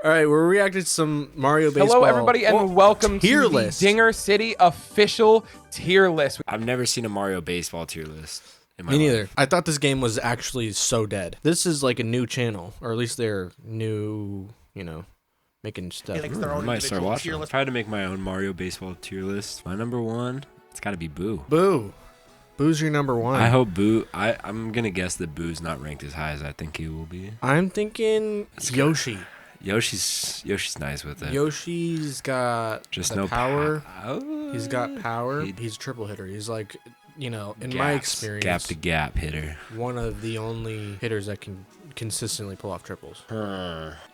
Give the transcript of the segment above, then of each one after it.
All right, we're reacting to some Mario Baseball. Hello, everybody, and welcome tier to list. the Dinger City official tier list. I've never seen a Mario Baseball tier list in my Me life. neither. I thought this game was actually so dead. This is like a new channel, or at least they're new, making stuff. Makes their own I might start individual watching. tier I list. tried to make my own Mario Baseball tier list. My number one, it's got to be Boo. Boo. Boo's your number one. I hope Boo. I'm gonna guess that Boo's not ranked as high as I think he will be. I'm thinking Yoshi. Yoshi's nice with it. Yoshi's got Just the no power. power. He's got power. He- He's a triple hitter. He's like, in my Gaps. experience, Gap to gap hitter. one of the only hitters that can consistently pull off triples.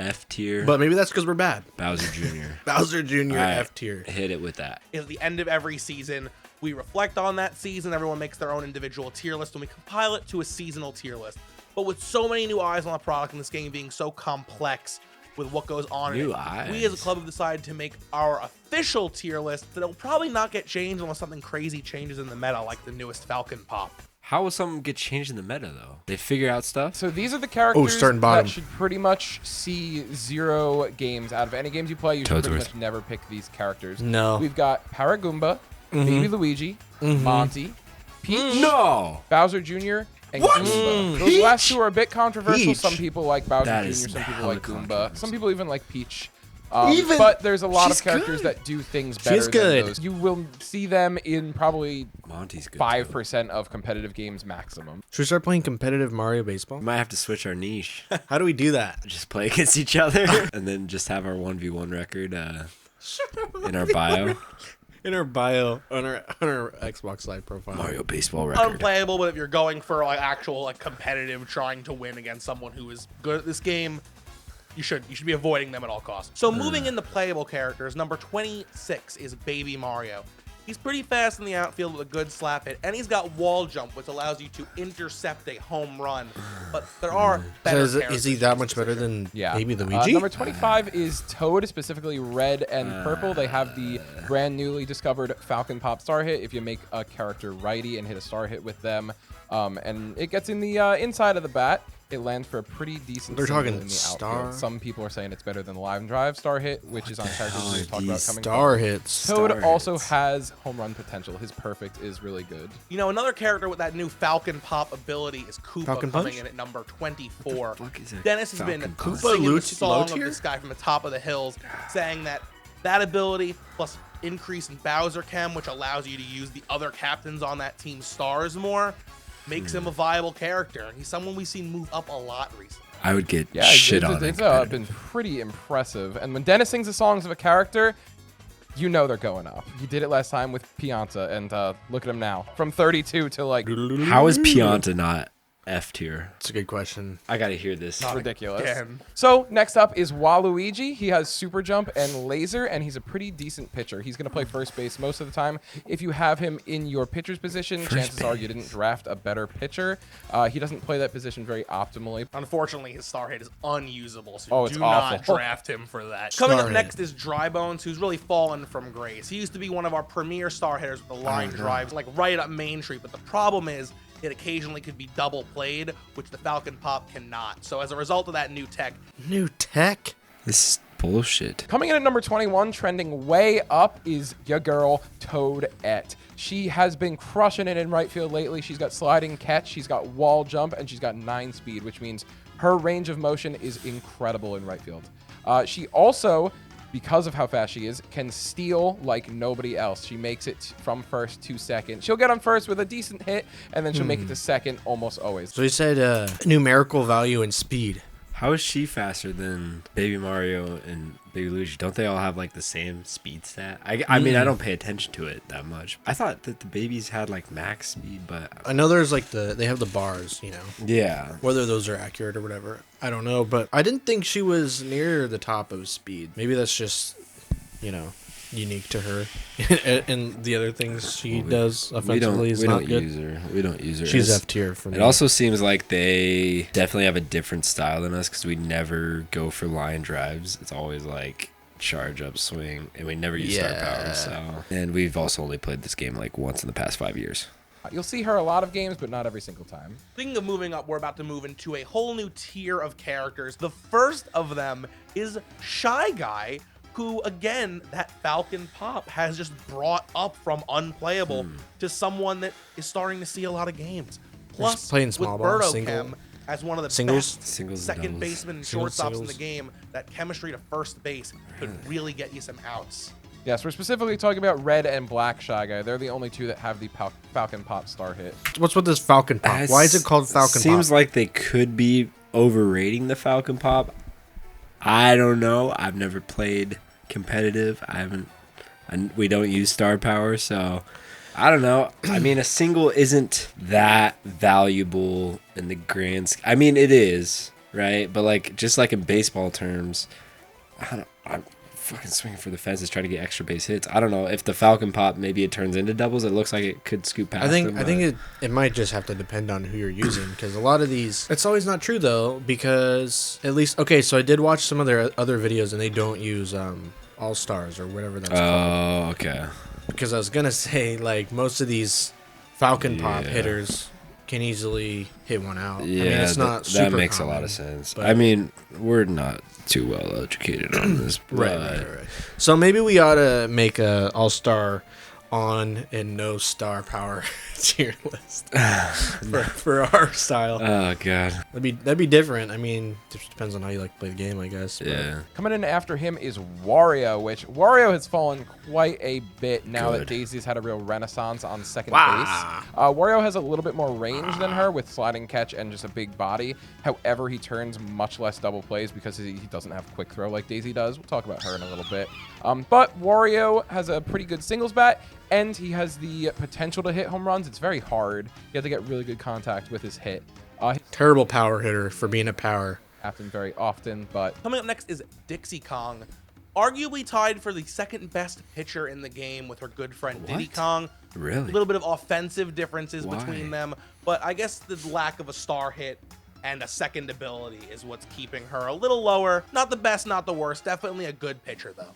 F tier. But maybe that's because we're bad. Bowser Jr. Bowser Jr. All right. F tier. Hit it with that. At the end of every season, we reflect on that season. Everyone makes their own individual tier list, and we compile it to a seasonal tier list. But with so many new eyes on the product and this game being so complex with what goes on in New it, eyes. we as a club have decided to make our official tier list that will probably not get changed unless something crazy changes in the meta, like the newest Falcon Pop. How will something get changed in the meta though? They figure out stuff. So these are the characters starting bottom. that should pretty much see 0 games out of any games you play. You should pretty Toadsworth. much never pick these characters. No. We've got Paragoomba, Baby Luigi, Monty, Peach, No. Bowser Jr., and What? Goomba. Those last two are a bit controversial. Peach? Some people like Bowser That Jr., is some people hella like Goomba, controversial. some people even like Peach. Even- But there's a lot she's of characters good. that do things better She's than good. those. You will see them in probably Monty's good. 5% of competitive games maximum. Should we start playing competitive Mario Baseball? We might have to switch our niche. How do we do that? Just play against each other and then just have our 1v1 record in our bio. In our bio, on our Xbox Live profile. Mario Baseball record. Unplayable, but if you're going for like actual like competitive, trying to win against someone who is good at this game, you should be avoiding them at all costs. So moving into playable characters, number 26 is Baby Mario. He's pretty fast in the outfield with a good slap hit, and he's got wall jump, which allows you to intercept a home run. But there are better Is he characters that in much this better position. than Baby Luigi? Number 25 is Toad, specifically red and purple. They have the brand newly discovered Falcon Pop Star Hit. If you make a character righty and hit a star hit with them, and it gets in the inside of the bat, it lands for a pretty decent. They're single talking in the star? outfield. Some people are saying it's better than the Live and Drive Star Hit, which is on characters hell we are talked about these coming. Star hits. Toad Star also hits? has home run potential. His perfect is really good. You know, another character with that new Falcon Pop ability is Koopa Falcon coming Punch? in at number 24. fuck is a Dennis has been Falcon Punch? singing the Koopa song low of tier? this guy from the top of the hills, saying that that ability plus increase in Bowser Chem, which allows you to use the other captains on that team's stars more, makes him a viable character. And he's someone we've seen move up a lot recently. I would get Yeah, shit on it's it. been pretty impressive. And when Dennis sings the songs of a character, you know they're going up. He did it last time with Pianta, and look at him now. From 32 to like How is Pianta not F tier? That's a good question. I gotta hear this. ridiculous. Again. So next up is Waluigi. He has super jump and laser, and he's a pretty decent pitcher. He's going to play first base most of the time. If you have him in your pitcher's position, chances are you didn't draft a better pitcher. He doesn't play that position very optimally. Unfortunately, his star hit is unusable, so Oh, you it's do not awful. draft him for that. Coming up Star next hit. is Dry Bones, who's really fallen from grace. He used to be one of our premier star hitters with the line drives, like right up Main Street, but the problem is it occasionally could be double played, which the Falcon Pop cannot. So as a result of that new tech, New tech? This is bullshit. Coming in at number 21, trending way up, is your girl, Toadette. She has been crushing it in right field lately. She's got sliding catch, she's got wall jump, and she's got 9 speed, which means her range of motion is incredible in right field. She also, because of how fast she is, can steal like nobody else. She makes it from first to second. She'll get on first with a decent hit, and then she'll make it to second almost always. So he said numerical value and speed. How is she faster than Baby Mario and Baby Luigi? Don't they all have like the same speed stat? I mean, I don't pay attention to it that much. I thought that the babies had like max speed, but I know there's like they have the bars, yeah. Whether those are accurate or whatever, I don't know. But I didn't think she was near the top of speed. Maybe that's just, unique to her. And the other things she does offensively is not good. We don't use her. She's It's- F tier for me. It also seems like they definitely have a different style than us because we never go for line drives. It's always like charge up swing, and we never use star power. So, and we've also only played this game like once in the past 5 years. You'll see her a lot of games, but not every single time. Speaking of moving up, we're about to move into a whole new tier of characters. The first of them is Shy Guy, who, again, that Falcon Pop has just brought up from unplayable to someone that is starting to see a lot Plus, Just playing small with ball, Birdo single. Chem as one of the Singles? best Singles and second doubles. baseman and Singles, shortstops in singles. the game, that chemistry to first base could really get you some outs. Yes, we're specifically talking about Red and Black Shy Guy. They're the only two that have the Falcon Pop star hit. What's with this Falcon Pop? Why is it called Falcon Seems Pop? like they could be overrating the Falcon Pop. I don't know. I've never played competitive. We don't use star power, so I don't know. I mean, a single isn't that valuable in the I mean, it is, right? But like, just like in baseball terms, I'm fucking swinging for the fences, trying to get extra base hits. I don't know if the Falcon Pop, maybe it turns into doubles. It looks like it could scoop past. I think them, it might just have to depend on who you're using, because a lot of these, it's always not true though, because at least, okay, so I did watch some of their other videos and they don't use all stars or whatever that's called. Oh, okay. Because I was gonna say, like, most of these Falcon Pop Yeah. hitters can easily hit one out. Yeah, I mean, it's not that super makes common, a lot of sense. but- I mean, we're not too well educated on this, Right, but right, right. So maybe we ought to make a all-star on and no star power tier list for our style. Oh god, That'd be different. I mean, it just depends on how you like to play the game, I guess. but- yeah. Coming in after him is Wario, which Wario has fallen quite a bit now that Good. Daisy's had a real renaissance on second Wow. base. Wario has a little bit more range than her with sliding catch and just a big body. However, he turns much less double plays because he doesn't have quick throw like Daisy does. We'll talk about her in a little bit. But Wario has a pretty good singles bat, and he has the potential to hit home runs. It's very hard. You have to get really good contact with his hit. Terrible power hitter for being a power. Happen very often, but Coming up next is Dixie Kong, arguably tied for the second best pitcher in the game with her good friend Diddy What? Kong. Really? A little bit of offensive differences Why? between them, but I guess the lack of a star hit and a second ability is what's keeping her a little lower. Not the best, not the worst. Definitely a good pitcher, though.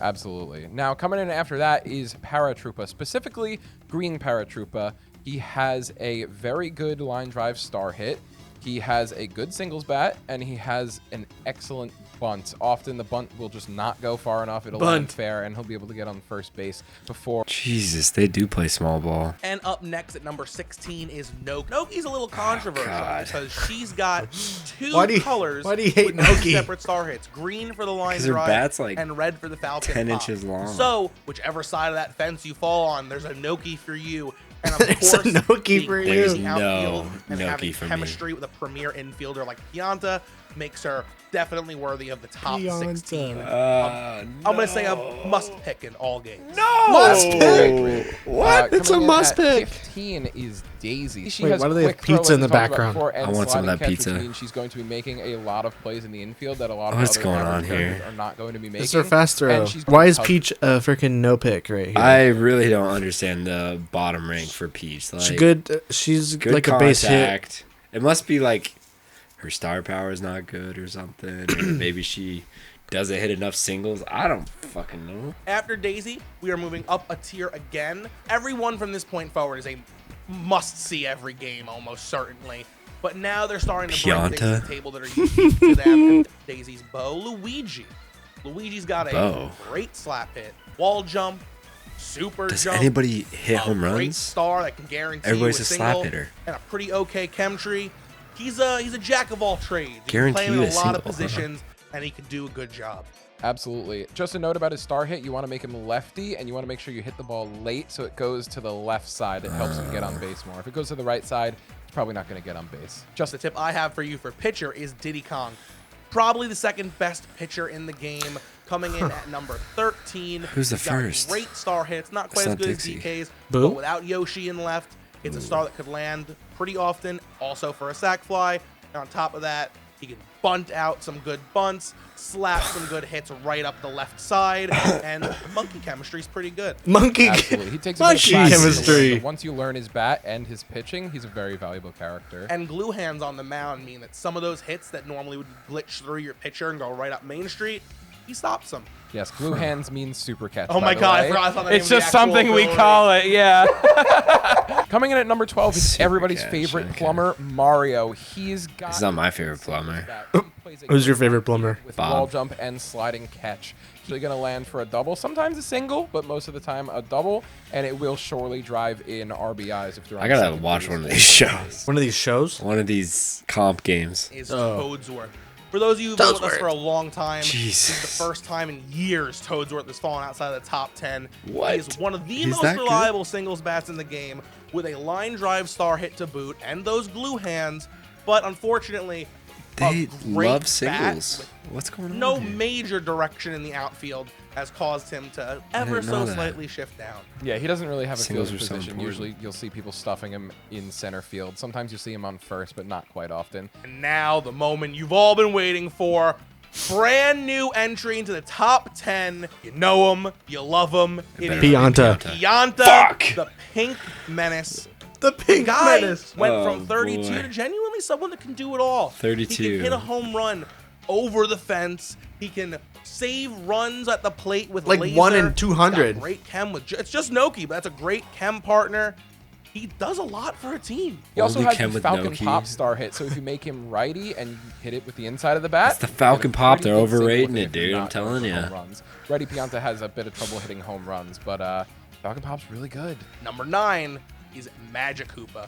absolutely. Now, coming in after that is Paratroopa, specifically Green Paratroopa. He has a very good line drive star hit. He has a good singles bat, and he has an excellent bunt. Often the bunt will just not go far enough. It'll land Bunt. fair, and he'll be able to get on first base before. Jesus, they do play small ball. And up next at number 16 is Noki. Noki's a little controversial God. because she's got two Why do you- colors why do you hate with two Noki? separate star hits. Green for the line 'Cause her drive bat's like and red for the Falcon 10 Pop. inches long. So, whichever side of that fence you fall on, there's a Noki for you. And of There's a course, Noki being for quick you. in the outfield No and Noki having for me. chemistry with a premier infielder like Pianta makes her definitely worthy of the top 16. I'm going to say a must pick in all games. Must pick. What? It's a must pick. 15 is Daisy. She Wait, has why do they have quick throw, pizza in like the we talked about background? before, and I want some of sliding that catch, pizza. Which means she's going to be making a lot of plays in the infield that a lot of What's other going on average characters here? are not going to be making. It's her fast throw. And she's Why is tough- Peach a freaking no pick right here? I really don't understand the bottom rank for Peach. Like, she's good. She's good like a base hit. contact. It must be like her star power is not good or something. Or maybe she doesn't hit enough singles. I don't fucking know. After Daisy, we are moving up a tier again. Everyone from this point forward is a must-see every game, almost certainly. But now they're starting to bring things to Pianta. the table that are unique to them. And Daisy's bow, Luigi. Luigi's got a Bow. great slap hit, wall jump, super Does jump. anybody hit a home great runs? star that can guarantee Everybody's you a single slap hitter. and a pretty okay chem tree. He's a jack of all trades. He can Guarantee play him you in a a lot of single. positions, and he can do a good job. Absolutely. Just a note about his star hit, you want to make him lefty, and you want to make sure you hit the ball late so it goes to the left side. It helps him get on base more. If it goes to the right side, it's probably not going to get on base. Just the tip I have for you for pitcher is Diddy Kong. Probably the second best pitcher in the game, coming in at number 13. Who's the He's got first? Great star hits, not quite It's as not good Dixie. as DK's, Boo? but without Yoshi in left, it's a star that could land pretty often, also for a sac fly. And on top of that, he can bunt out some good bunts, slap some good hits right up the left side, and the monkey chemistry is pretty good. Monkey. Absolutely. He takes a Monkey bit of practice to learn, chemistry. but once you learn his bat and his pitching, he's a very valuable character. And glue hands on the mound mean that some of those hits that normally would glitch through your pitcher and go right up Main Street, he stops them. Yes, glue hands means super catch. Oh my by the God, I way. forgot the name It's of the just actual something we ability. call it, yeah. Coming in at number 12 is Super everybody's catch, favorite okay. plumber, Mario. He's got. He's not my favorite plumber. Who's your favorite plumber? With Bob. wall jump and sliding catch. Usually going to land for a double, sometimes a single, but most of the time a double, and it will surely drive in RBIs if they're on I gotta second watch base. one of these shows. One of these shows? One of these comp games. Is Oh. Toadsworth. For those of you who've been with us Toadsworth. for a long time, this Jesus. is the first time in years Toadsworth has fallen outside of the top 10. What? He is one of the He's most that good? reliable singles bats in the game, with a line drive star hit to boot and those glue hands. But unfortunately, They a great love bat singles. with What's going on? no here? major direction in the outfield has caused him to ever didn't so know that. slightly shift down. Yeah, he doesn't really have a Singles field are so position. important. Usually you'll see people stuffing him in center field. Sometimes you'll see him on first, but not quite often. And now the moment you've all been waiting for. Brand new entry into the top 10. You know him, you love him. It is Pianta. Pianta, Fuck! the Pink Menace. The Pink Guy Menace. went Oh, from 32 boy. to genuinely someone that can do it all. 32. He can hit a home run over the fence. He can save runs at the plate with Like laser. 1 in He's got 200. Great chem with it's just Noki, but that's a great chem partner. He does a lot for a team. He also Only has Ken the with Falcon Noki. Pop star hit, so if you make him righty and you hit it with the inside of the bat, It's the you get Falcon a Pop. pretty They're good single overrating with it, if you're dude. I'm not going telling for ya. home runs. Righty Pianta has a bit of trouble hitting home runs, but Falcon Pop's really good. Number 9 is Magikoopa.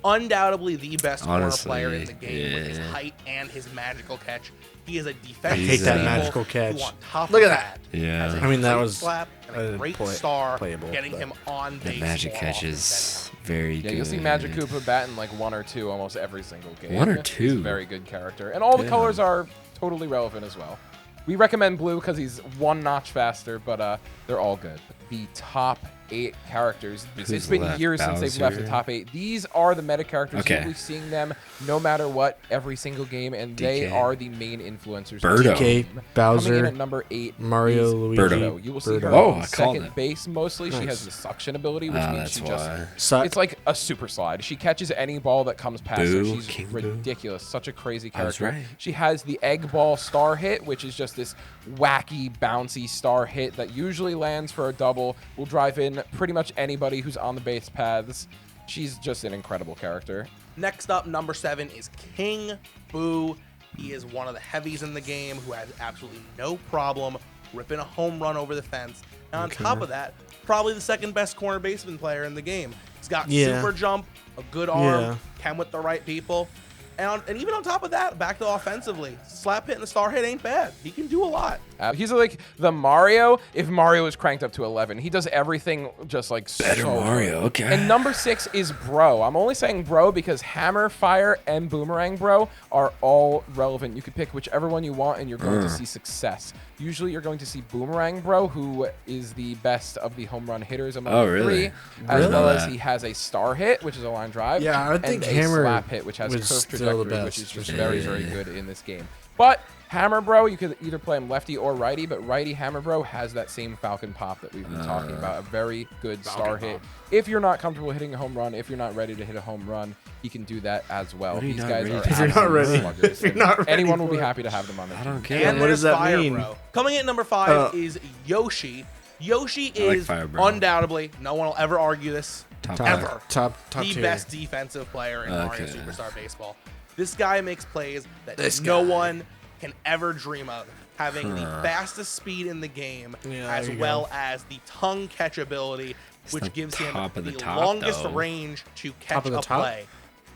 Undoubtedly the best corner Honestly, player in the game with his yeah. height and his magical catch. He is a defensive I hate that staple magical catch. who on top Look of at that Yeah. has a I mean, that great was slap and a great play- star playable, getting but- him on The base. magic more catch often is very Yeah, good. you'll see Magikoopa batting like 1 or 2 almost every single game. 1 or He's a 2? very good character. And all the Damn. colors are totally relevant as well. We recommend blue because he's 1 notch faster, but they're all good. The top 8 characters. It's Who's been left? years since they've left the Bowser? top 8. These are the meta characters. Okay. You'll be seeing them no matter what every single game, and they DK. are the main influencers. Birdo. of the game. DK, Coming in Bowser, at number 8, Mario, is Luigi, Birdo. You will see Birdo. her Oh, on I called second it. base mostly. She Nice. has the suction ability, which means That's she why. just Suck. it's like a super slide. She catches any ball that comes past her. Boo, She's King Boo. ridiculous. Such a crazy I was character. right. She has the egg ball star hit, which is just this wacky, bouncy star hit that usually lands for a double. Will drive in pretty much anybody who's on the base paths. She's just an incredible character. Next up, number 7 is King Boo. He is one of the heavies in the game who has absolutely no problem ripping a home run over the fence. And on top of that, probably the second best corner baseman player in the game. He's got Yeah. super jump, a good arm, Yeah. can with the right people. And even on top of that, back to offensively, slap hit and the star hit ain't bad. He can do a lot. He's like the Mario if Mario is cranked up to 11. He does everything just like Better so Mario, good. okay. And number 6 is Bro. I'm only saying Bro because Hammer, Fire, and Boomerang Bro are all relevant. You could pick whichever one you want and you're going to see success. Usually you're going to see Boomerang Bro, who is the best of the home run hitters among Oh, the really? 3, as Really? well as he has a star hit, which is a line drive. Yeah, I would and think a Hammer slap hit, which has was curved still the trajectory, which best. is just very, very good in this game. But Hammer Bro, you could either play him lefty or righty, but righty Hammer Bro has that same Falcon Pop that we've been talking about. A very good star hit. If you're not comfortable hitting a home run, if you're not ready to hit a home run, he can do that as well. What are you These not guys ready are to- If you're not absolute ready- sluggers, if you're and not ready anyone will for be it. happy to have them on the I team. don't care. And what there's does that Fire mean? Bro. Coming in at number 5 Oh. is Yoshi. Yoshi I like is Fire Bro. undoubtedly, no one will ever argue this, Top ever, top the tier. best defensive player in Mario Okay. Superstar Baseball. This guy makes plays that This no guy. one can ever dream of. Having the fastest speed in the game, Yeah, as there you well go. as the tongue catch ability, which the gives him top of the the top, longest though. range to catch Top of the a top? play.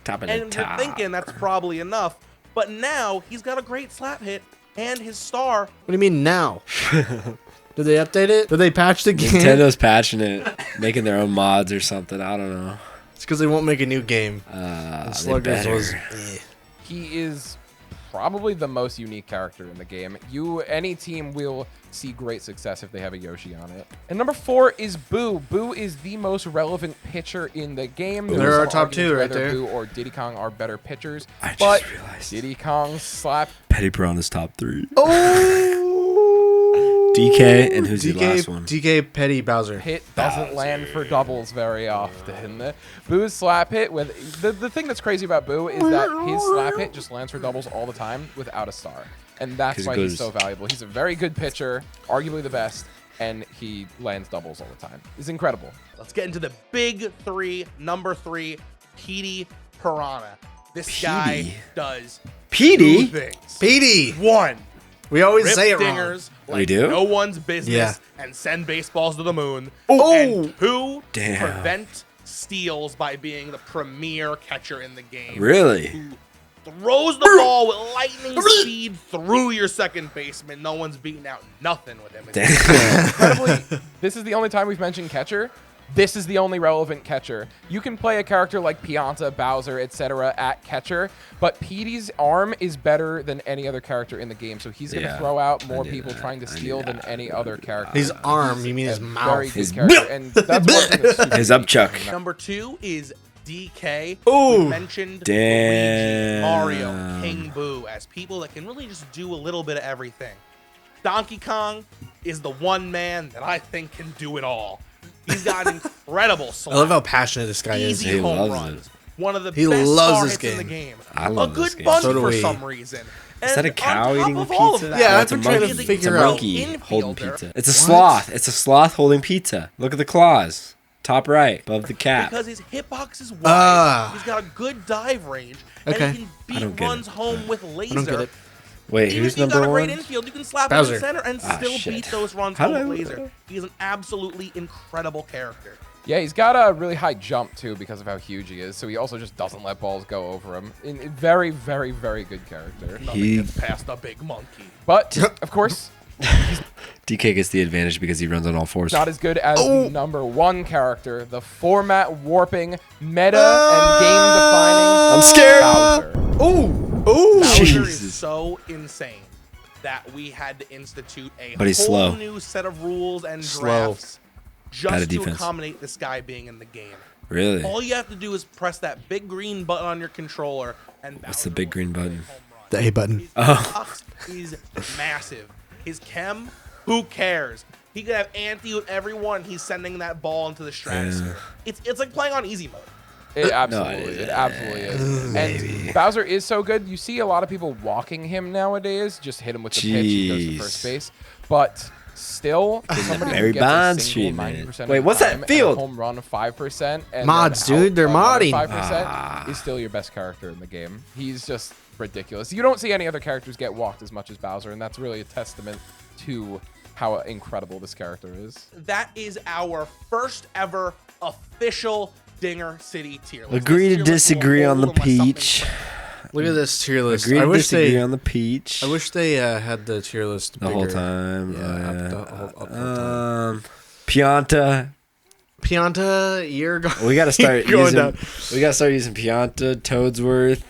Top of the And you're top. thinking that's probably enough, but now he's got a great slap hit, and his star What do you mean now? Did they update it? Did they patch the game? Nintendo's patching it, making their own mods or something. I don't know. It's because they won't make a new game. They Sluggers better. was. He is probably the most unique character in the game. Any team will see great success if they have a Yoshi on it. And number 4 is Boo. Boo is the most relevant pitcher in the game. There There's are some top arguments two right whether there. Boo or Diddy Kong are better pitchers, I just but realized. Diddy Kong slap Petey Piranha's top 3. Oh! DK, and who's the last one? DK Petty Bowser. hit doesn't land for doubles very often. Boo's slap hit with the thing that's crazy about Boo is that his slap hit just lands for doubles all the time without a star. and that's 'Cause why it he's goes- so valuable. He's a very good pitcher, arguably the best, and he lands doubles all the time. It's incredible. Let's get into the big three. Number 3, Petey Piranha. This guy Petey? does Petey? 2 things. Petey. 1, We always rip say it wrong. dingers like We do? no one's business Yeah. and send baseballs to the moon. Oh. And 2, Damn. prevent steals by being the premier catcher in the game. Really? Who throws the ball with lightning speed through your second baseman. No one's beating out nothing with him. Damn. Incredibly, this is the only time we've mentioned catcher. This is the only relevant catcher. You can play a character like Pianta, Bowser, etc. at catcher, but Petey's arm is better than any other character in the game, so he's going to Yeah, throw out I more knew people that. trying to I knew steal than that. any other character. His arm, you mean A his very mouth. good His character, and that's one thing that's super His easy upchuck. to Number 2 is DK. Ooh. We mentioned Damn. Luigi, Mario, King Boo as people that can really just do a little bit of everything. Donkey Kong is the one man that I think can do it all. He's got an incredible I love how slap, passionate this guy is. easy He home loves runs, it. one of the He best loves star this hits in the game. game. I love a good this game. bunch So do for we. some reason. Is that a And cow on top eating a of all of pizza? that, Yeah, Oh, I've it's a been trying to monkey. figure it's a out- monkey holding Infielder. pizza. It's a sloth. It's a sloth holding pizza. Look at the claws. Top right, above the cap. Because his hitbox is wide, Ah. he's got a good dive range, Okay. and he can I don't beat get runs it. home with I laser. don't get it. Wait, Even who's if you got number a great 1? infield, you can slap Bowser. him in center and Ah, still shit. beat those runs How home did with I- laser. He's an absolutely incredible character. Yeah, he's got a really high jump, too, because of how huge he is, so he also just doesn't let balls go over him. Very, very, very good character. Nothing He- gets past a big monkey. But, of course, DK gets the advantage because he runs on all fours. not as good as Oh. the number 1 character, the format warping, meta, and game defining. I'm scared. Bowser. Ooh. Ooh. Bowser Jesus. is so insane that we had to institute a But he's whole slow. new set of rules and Slow. drafts Bad just to defense. accommodate this guy being in the game. Really? All you have to do is press that big green button on your controller, and What's the Bowser big will green hit a button? home run. The A button. His Oh. box is massive. His chem, who cares? He could have anti with everyone. He's sending that ball into the stratosphere. It's like playing on easy mode. It absolutely is. And Bowser is so good. You see a lot of people walking him nowadays. Just hit him with the pitch, he goes to Jeez. first base. But still, somebody Barry who gets Bonds a single treatment. 90% of Wait, the what's that time and a field? home run of 5% and Mods, then dude, they're out another modding. 5% is still your best character in the game. He's just ridiculous. You don't see any other characters get walked as much as Bowser, and that's really a testament to how incredible this character is. That is our first ever official Dinger City tier list. Agree This to tier list will disagree on the hold unless something peach. clicks. Look at this tier list. Agree I to wish disagree they. on the peach. I wish they had the tier list the whole bigger. time. Yeah, up the whole time. Pianta. Pianta, you're going. We gotta start going using. down. We gotta start using Pianta, Toadsworth,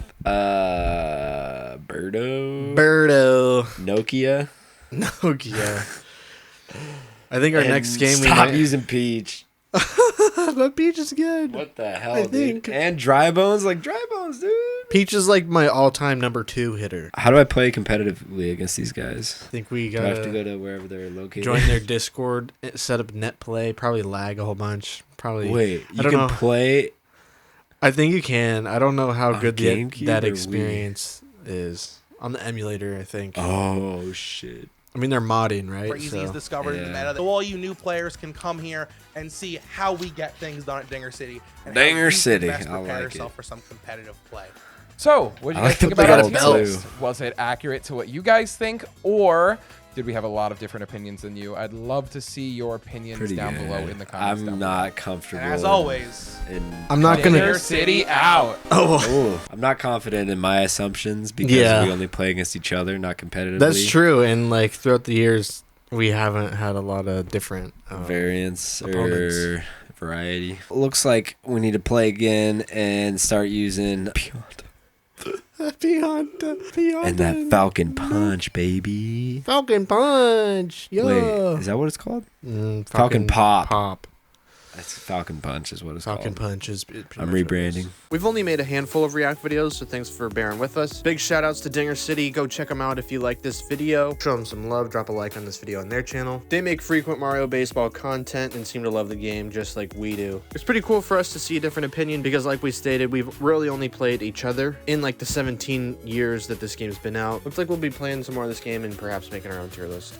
Birdo, Birdo. Nokia. Nokia. I think our And next game we stop might. using Peach. But Peach is good. What the hell, I dude? think- And Dry Bones, like Dry Bones, dude. Peach is like my all-time number 2 hitter. How do I play competitively against these guys? I think we Do I have to gotta go to wherever they're located? join their Discord, set up net play, probably lag a whole bunch. Probably. Wait, I you don't can know. play. I think you can. I don't know how On good GameCube that or Wii? experience is on the emulator. I think. Oh shit! I mean, they're modding, right? Crazy So- is discovered in the Yeah. meta. So all you new players can come here and see how we get things done at Dinger City. And how Dinger you City, can best I prepare like yourself it. for some competitive play. So, what do you I guys like think that they about our got a tier belt. list? Was it accurate to what you guys think, or did we have a lot of different opinions than you? I'd love to see your opinions Pretty down good. below in the comments. I'm down not comfortable. And as always, I'm not below. gonna. Dinger City out. Oh, I'm not confident in my assumptions because Yeah. we only play against each other, not competitively. that's true. And like throughout the years, we haven't had a lot of different Variance opponents. or variety. Looks like we need to play again and start using Pianta. Pianta. And that Falcon Punch, baby. Falcon Punch. Yeah. Wait, is that what it's called? Falcon Falcon Pop. Pop. That's Falcon Punch is what it's Falcon called. Punch is. I'm rebranding. We've only made a handful of React videos, so thanks for bearing with us. Big shout outs to Dinger City. Go check them out if you like this video. Show them some love. Drop a like on this video on their channel. They make frequent Mario baseball content and seem to love the game just like we do. It's pretty cool for us to see a different opinion because, like we stated, we've really only played each other in like the 17 years that this game's been out. Looks like we'll be playing some more of this game and perhaps making our own tier list.